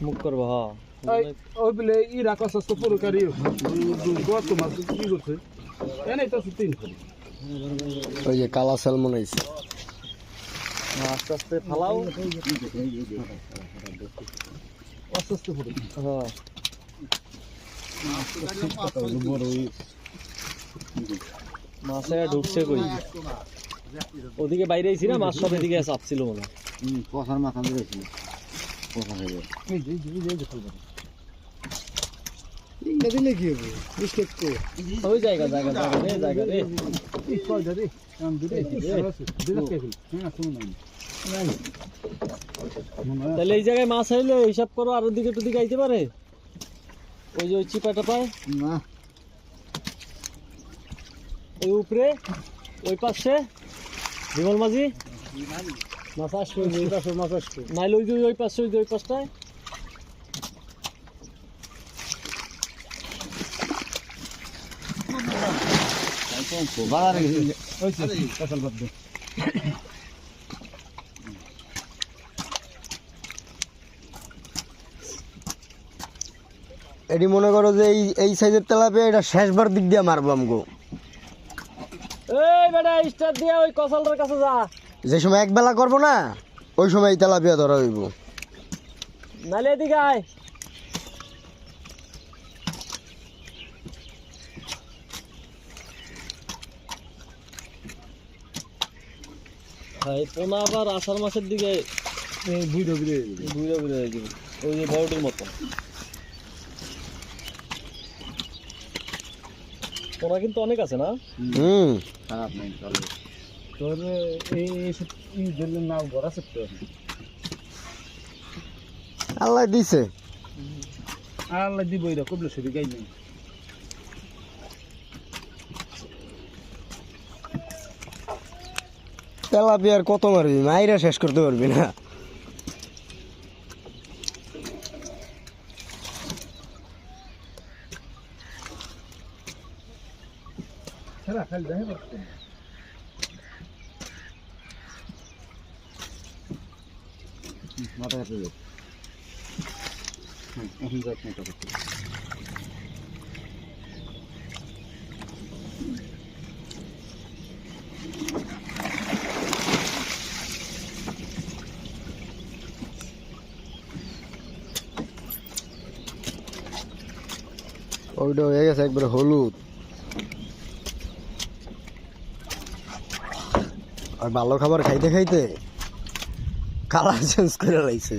মুখ করবো হ্যাঁ ওই বলে ই রাখা সস্ত পুরকারি গত মাছ কি করছে এনেই তো 3 করে ওই যে কালা স্যালমন আইছে আস্তে আস্তে ফালাও অসুস্থ পুরো হ্যাঁ মাছে ঢুকছে কই ওদিকে বাইরে আইছি না মাছ সব এদিকে চাপছিল মনে হয় কষার মাথা ধরেছিল কষা খাইবে এই যে ফেলবে দিলে কি হবে বিস্কুট তো ওই জায়গা রে এই কই দাদি আমি দিতে দিতে কে ফেল হ্যাঁ শুনুন না তাহলে এই জায়গায় মাছ হইলে হিসাব করো আর ওদিকে টুদিকে আইতে পারে ওই যে ওই চিপাটা পায় না ওই উপরে ওই পাশে বিমল মাঝি মাছ আসবে এই পাশে মাছ আসবে নাইলে ওই যে ওই পাশে ওই যে ওই পাশটায় বাজারে গেছি ওইছে ফসল বাদ দে এটি মনে করো যে এই সাইজের তেলাপিয়া এটা শেষবার দিক দিয়ে মারবো আমগো এই বেটা স্টার দিয়ে ওই কসালটার কাছে যা যে সময় এক বেলা করবো না ওই সময় এই তেলাপিয়া ধরা হইব নাইলে এদিকে আয় পোনা আবার আষাঢ় মাসের দিকে বুইড়ো বুড়ে বুড়ে হয়ে যাবে ওই যে বড়টির মতো পোনা কিন্তু অনেক আছে না খারাপ নাই চলে তোর এই এই জন্য নাও বড় সত্য আল্লাহ দিছে আল্লাহ দিব এরা কবলে শুরু গাই নাই তেলাপিয়ার কত মারবি মাইরা শেষ করতে পারবি না খেলা খালি দেখে পারতো মাথা কাটে যাবে এখন যাক মাথা কাটে ওইটা হয়ে গেছে একবারে হলুদ আর ভালো খাবার খাইতে খাইতে কালার চেঞ্জ করে লাইছে